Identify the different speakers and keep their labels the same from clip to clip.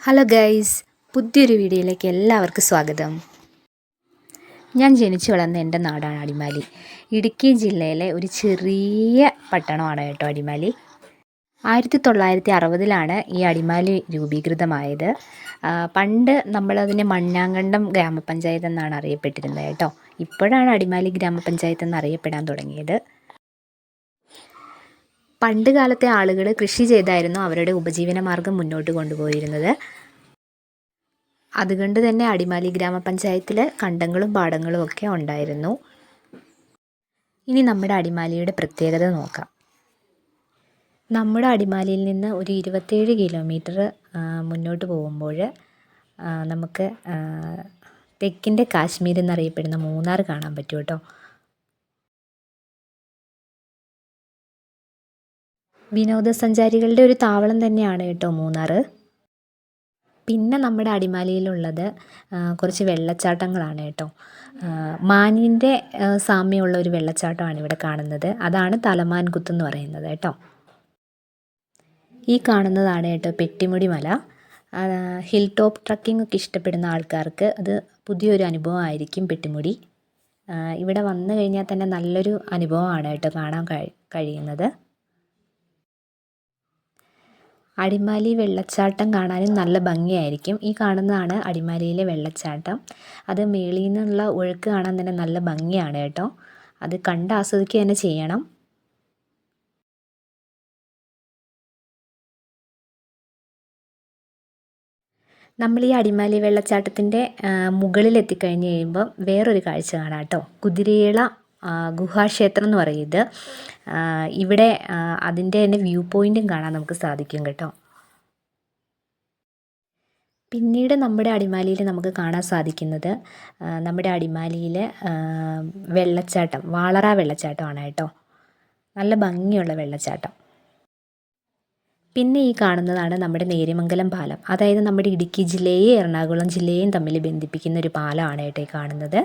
Speaker 1: Hello guys, പുതിയൊരു വീഡിയോയിലേക്ക് എല്ലാവർക്കും സ്വാഗതം. ഞാൻ ജനിച്ചു വളർന്ന എൻ്റെ നാടാണ് അടിമാലി. ഇടുക്കി ജില്ലയിലെ ഒരു ചെറിയ പട്ടണമാണ് കേട്ടോ അടിമാലി. 1960-ലാണ് ഈ അടിമാലി രൂപീകൃതമായത്. പണ്ട് നമ്മളതിനെ മണ്ണാങ്കണ്ടം ഗ്രാമപഞ്ചായത്ത് എന്നാണ് അറിയപ്പെട്ടിരുന്നത് കേട്ടോ. ഇപ്പോഴാണ് അടിമാലി ഗ്രാമപഞ്ചായത്ത് എന്ന് അറിയപ്പെടാൻ തുടങ്ങിയത്. പണ്ട് കാലത്തെ ആളുകൾ കൃഷി ചെയ്തായിരുന്നു അവരുടെ ഉപജീവന മാർഗം മുന്നോട്ട് കൊണ്ടുപോയിരുന്നത്. അതുകൊണ്ട് തന്നെ അടിമാലി ഗ്രാമപഞ്ചായത്തിൽ കണ്ടങ്ങളും പാടങ്ങളും ഒക്കെ ഉണ്ടായിരുന്നു. ഇനി നമ്മുടെ അടിമാലിയുടെ പ്രത്യേകത നോക്കാം. നമ്മുടെ അടിമാലിയിൽ നിന്ന് ഒരു 27 കിലോമീറ്റർ മുന്നോട്ട് പോകുമ്പോൾ നമുക്ക് തെക്കിൻ്റെ കാശ്മീർ എന്നറിയപ്പെടുന്ന മൂന്നാർ കാണാൻ പറ്റും കേട്ടോ. വിനോദസഞ്ചാരികളുടെ ഒരു താവളം തന്നെയാണ് കേട്ടോ മൂന്നാർ. പിന്നെ നമ്മുടെ അടിമാലിയിലുള്ളത് കുറച്ച് വെള്ളച്ചാട്ടങ്ങളാണ് കേട്ടോ. മാനിൻ്റെ സാമ്യമുള്ള ഒരു വെള്ളച്ചാട്ടമാണ് ഇവിടെ കാണുന്നത്. അതാണ് തലമാൻ കുത്ത് എന്ന് പറയുന്നത് കേട്ടോ. ഈ കാണുന്നതാണ് കേട്ടോ പെട്ടിമുടി മല. ഹിൽ ടോപ്പ് ട്രക്കിംഗ് ഒക്കെ ഇഷ്ടപ്പെടുന്ന ആൾക്കാർക്ക് അത് പുതിയൊരു അനുഭവമായിരിക്കും പെട്ടിമുടി. ഇവിടെ വന്നു കഴിഞ്ഞാൽ തന്നെ നല്ലൊരു അനുഭവമാണ് കേട്ടോ കാണാൻ കഴിയുന്നത്. അടിമാലി വെള്ളച്ചാട്ടം കാണാനും നല്ല ഭംഗിയായിരിക്കും. ഈ കാണുന്നതാണ് അടിമാലിയിലെ വെള്ളച്ചാട്ടം. അത് മേളിൽ നിന്നുള്ള ഒഴുക്ക് കാണാൻ തന്നെ നല്ല ഭംഗിയാണ് കേട്ടോ. അത് കണ്ട് ആസ്വദിക്കുക തന്നെ ചെയ്യണം. നമ്മൾ ഈ അടിമാലി വെള്ളച്ചാട്ടത്തിൻ്റെ മുകളിൽ എത്തിക്കഴിഞ്ഞ് കഴിയുമ്പോൾ വേറൊരു കാഴ്ച കാണാം കേട്ടോ. കുതിരേള ഗുഹാക്ഷേത്രം എന്ന് പറയുന്നത്. ഇവിടെ അതിൻ്റെ തന്നെ വ്യൂ പോയിൻറ്റും കാണാൻ നമുക്ക് സാധിക്കും കേട്ടോ. പിന്നീട് നമ്മുടെ അടിമാലിയിൽ നമുക്ക് കാണാൻ സാധിക്കുന്നത് നമ്മുടെ അടിമാലിയിൽ വെള്ളച്ചാട്ടം, വാളറ വെള്ളച്ചാട്ടമാണ് കേട്ടോ. നല്ല ഭംഗിയുള്ള വെള്ളച്ചാട്ടം. പിന്നെ ഈ കാണുന്നതാണ് നമ്മുടെ നേര്യമംഗലം പാലം. അതായത് നമ്മുടെ ഇടുക്കി ജില്ലയെയും എറണാകുളം ജില്ലയെയും തമ്മിൽ ബന്ധിപ്പിക്കുന്ന ഒരു പാലമാണ് കേട്ടോ ഈ കാണുന്നത്.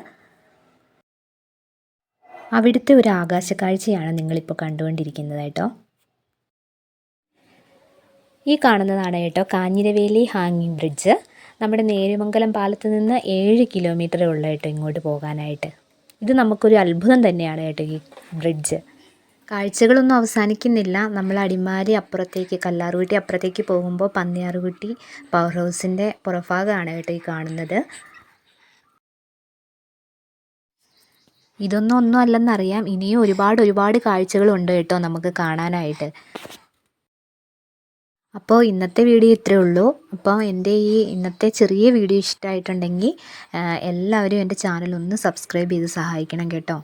Speaker 1: അവിടുത്തെ ഒരു ആകാശക്കാഴ്ചയാണ് നിങ്ങളിപ്പോൾ കണ്ടുകൊണ്ടിരിക്കുന്നത് കേട്ടോ. ഈ കാണുന്നതാണ് കേട്ടോ കാഞ്ഞിരവേലി ഹാങ്ങിങ് ബ്രിഡ്ജ്. നമ്മുടെ നേര്യമംഗലം പാലത്ത് നിന്ന് 7 കിലോമീറ്ററേ ഉള്ളൂ കേട്ടോ ഇങ്ങോട്ട് പോകാനായിട്ട്. ഇത് നമുക്കൊരു അത്ഭുതം തന്നെയാണ് കേട്ടോ ഈ ബ്രിഡ്ജ്. കാഴ്ചകളൊന്നും അവസാനിക്കുന്നില്ല. നമ്മൾ അടിമാലി അപ്പുറത്തേക്ക് കല്ലാർകുട്ടി അപ്പുറത്തേക്ക് പോകുമ്പോൾ പന്നിയാർകുട്ടി പവർ ഹൗസിൻ്റെ പുറഭാഗമാണ് കേട്ടോ ഈ കാണുന്നത്. ഒന്നും അല്ലെന്നറിയാം. ഇനിയും ഒരുപാട് കാഴ്ചകളുണ്ട് കേട്ടോ നമുക്ക് കാണാനായിട്ട്. അപ്പോൾ ഇന്നത്തെ വീഡിയോ ഇത്രയേ ഉള്ളൂ. അപ്പോൾ എൻ്റെ ഈ ഇന്നത്തെ ചെറിയ വീഡിയോ ഇഷ്ടമായിട്ടുണ്ടെങ്കിൽ എല്ലാവരും എൻ്റെ ചാനൽ ഒന്ന് സബ്സ്ക്രൈബ് ചെയ്ത് സഹായിക്കണം കേട്ടോ.